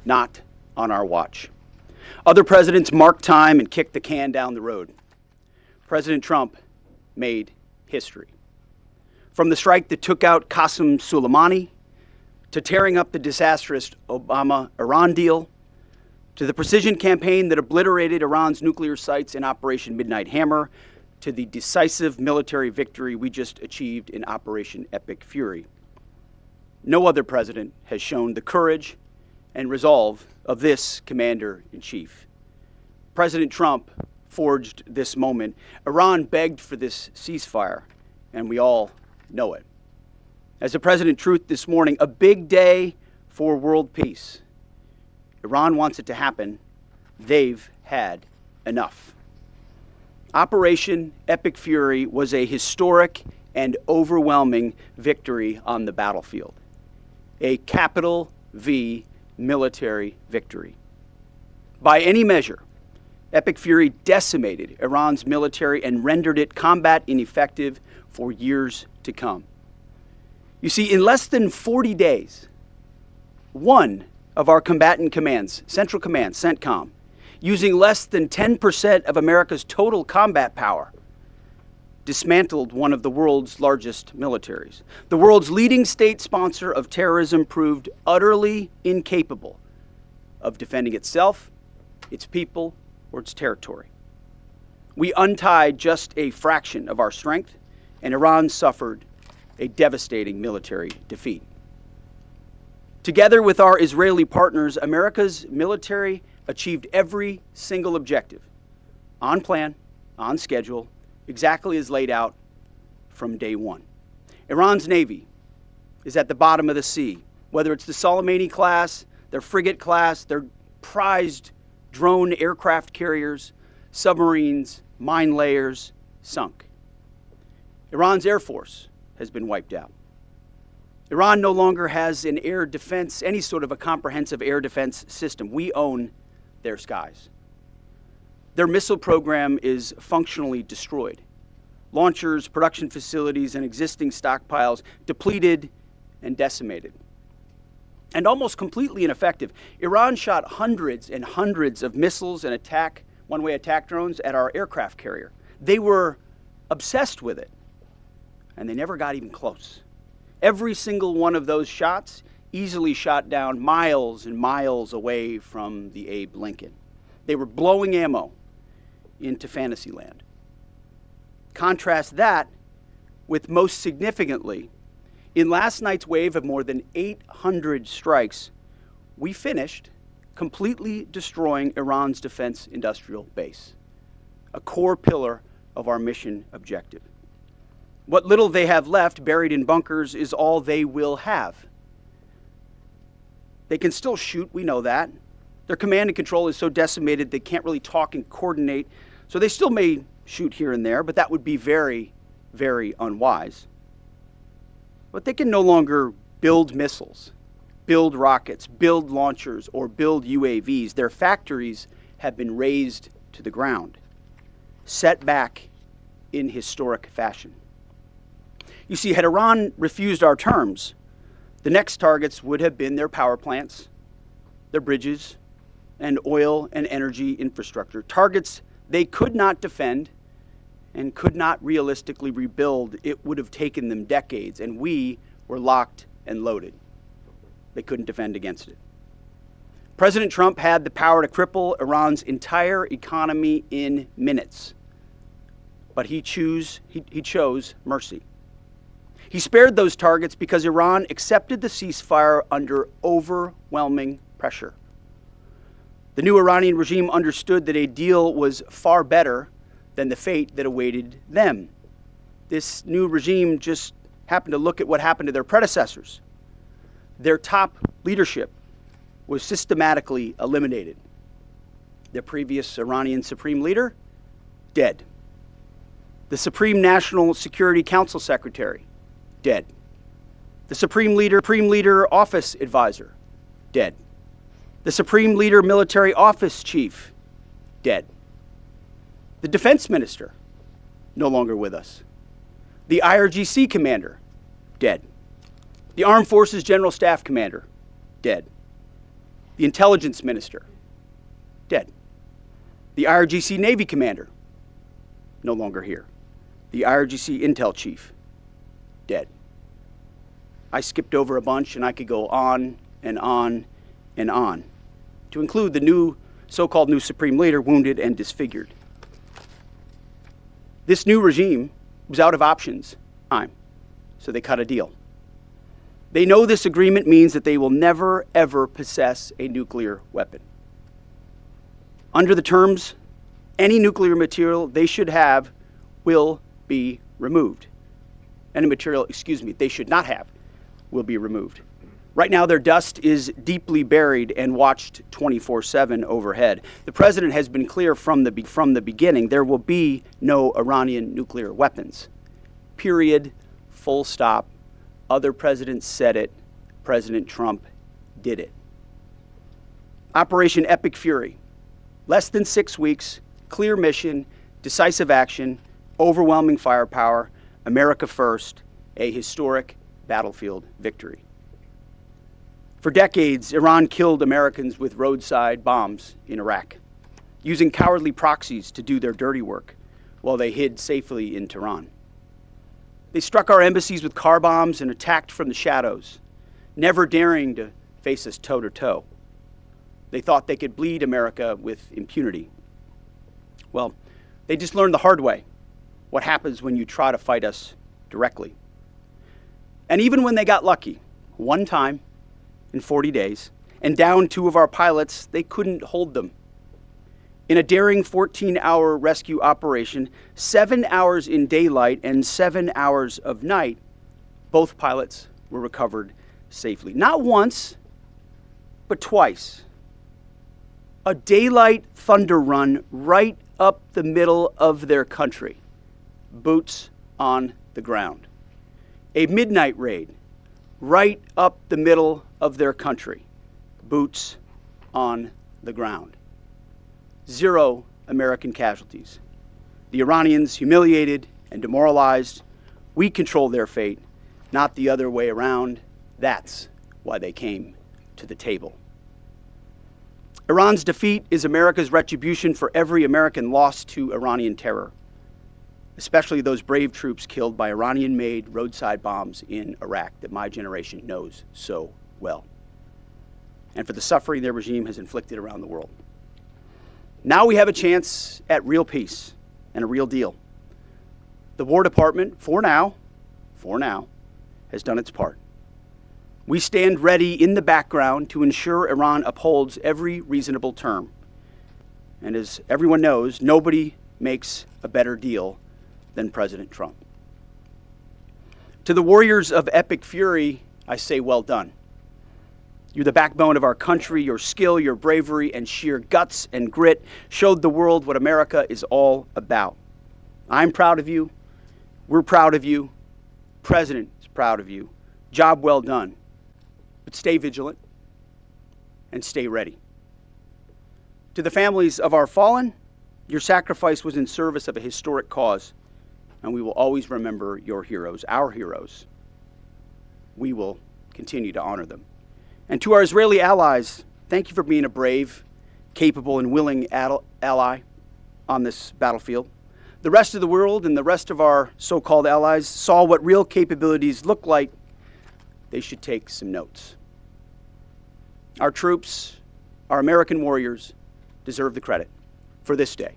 not on our watch. Other presidents marked time and kicked the can down the road. President Trump made history. From the strike that took out Qasem Soleimani, to tearing up the disastrous Obama-Iran deal, to the precision campaign that obliterated Iran's nuclear sites in Operation Midnight Hammer, to the decisive military victory we just achieved in Operation Epic Fury. No other president has shown the courage and resolve of this commander-in-chief. President Trump forged this moment. Iran begged for this ceasefire, and we all know it. As the President truth this morning, a big day for world peace. Iran wants it to happen. They've had enough. Operation Epic Fury was a historic and overwhelming victory on the battlefield. A capital V military victory. By any measure, Epic Fury decimated Iran's military and rendered it combat ineffective for years to come. You see, in less than 40 days, one of our combatant commands, Central Command, CENTCOM, using less than 10% of America's total combat power, dismantled one of the world's largest militaries. The world's leading state sponsor of terrorism proved utterly incapable of defending itself, its people, or its territory. We untied just a fraction of our strength, and Iran suffered a devastating military defeat. Together with our Israeli partners, America's military achieved every single objective, on plan, on schedule, exactly as laid out from day one. Iran's Navy is at the bottom of the sea, whether it's the Soleimani class, their frigate class, their prized drone aircraft carriers, submarines, mine layers, sunk. Iran's Air Force has been wiped out. Iran no longer has an air defense, any sort of a comprehensive air defense system. We own their skies. Their missile program is functionally destroyed. Launchers, production facilities, and existing stockpiles depleted and decimated. And almost completely ineffective, Iran shot hundreds and hundreds of missiles and one-way attack drones at our aircraft carrier. They were obsessed with it, and they never got even close. Every single one of those shots easily shot down miles and miles away from the Abe Lincoln. They were blowing ammo into Fantasyland. Contrast that with, most significantly, in last night's wave of more than 800 strikes, we finished completely destroying Iran's defense industrial base, a core pillar of our mission objective. What little they have left buried in bunkers is all they will have. They can still shoot, we know that. Their command and control is so decimated they can't really talk and coordinate, so they still may shoot here and there, but that would be very, very unwise. But they can no longer build missiles, build rockets, build launchers, or build UAVs. Their factories have been razed to the ground, set back in historic fashion. You see, had Iran refused our terms, the next targets would have been their power plants, their bridges, and oil and energy infrastructure. Targets they could not defend and could not realistically rebuild. It would have taken them decades, and we were locked and loaded. They couldn't defend against it. President Trump had the power to cripple Iran's entire economy in minutes, but he chose mercy. He spared those targets because Iran accepted the ceasefire under overwhelming pressure. The new Iranian regime understood that a deal was far better than the fate that awaited them. This new regime just happened to look at what happened to their predecessors. Their top leadership was systematically eliminated. The previous Iranian supreme leader, dead. The Supreme National Security Council secretary, dead. The Supreme Leader Office Advisor, dead. The Supreme Leader Military Office Chief, dead. The Defense Minister, no longer with us. The IRGC Commander, dead. The Armed Forces General Staff Commander, dead. The intelligence minister, dead. The IRGC Navy commander, no longer here. The IRGC intel chief, dead. I skipped over a bunch, and I could go on and on and on, to include the new so-called new supreme leader wounded and disfigured. This new regime was out of options, so they cut a deal. They know this agreement means that they will never, ever possess a nuclear weapon. Under the terms, any nuclear material they should have will be removed. Any material, they should not have will be removed. Right now, their dust is deeply buried and watched 24/7 overhead. The president has been clear from the beginning, there will be no Iranian nuclear weapons. Period, full stop. Other presidents said it. President Trump did it. Operation Epic Fury. Less than 6 weeks, clear mission, decisive action, overwhelming firepower, America first, a historic battlefield victory. For decades, Iran killed Americans with roadside bombs in Iraq, using cowardly proxies to do their dirty work while they hid safely in Tehran. They struck our embassies with car bombs and attacked from the shadows, never daring to face us toe-to-toe. They thought they could bleed America with impunity. Well, they just learned the hard way what happens when you try to fight us directly. And even when they got lucky, one time in 40 days, and downed 2 of our pilots, they couldn't hold them. In a daring 14-hour rescue operation, 7 hours in daylight and 7 hours of night, both pilots were recovered safely. Not once, but twice. A daylight thunder run right up the middle of their country, boots on the ground. A midnight raid right up the middle of their country, boots on the ground. 0 American casualties. The Iranians humiliated and demoralized. We control their fate, not the other way around. That's why they came to the table. Iran's defeat is America's retribution for every American lost to Iranian terror, especially those brave troops killed by Iranian-made roadside bombs in Iraq that my generation knows so well, and for the suffering their regime has inflicted around the world. Now we have a chance at real peace and a real deal. The War Department, for now, has done its part. We stand ready in the background to ensure Iran upholds every reasonable term. And as everyone knows, nobody makes a better deal than President Trump. To the warriors of Epic Fury, I say well done. You're the backbone of our country. Your skill, your bravery, and sheer guts and grit showed the world what America is all about. I'm proud of you. We're proud of you. President is proud of you. Job well done. But stay vigilant and stay ready. To the families of our fallen, your sacrifice was in service of a historic cause, and we will always remember your heroes, our heroes. We will continue to honor them. And to our Israeli allies, thank you for being a brave, capable, and willing ally on this battlefield. The rest of the world and the rest of our so-called allies saw what real capabilities look like. They should take some notes. Our troops, our American warriors, deserve the credit for this day.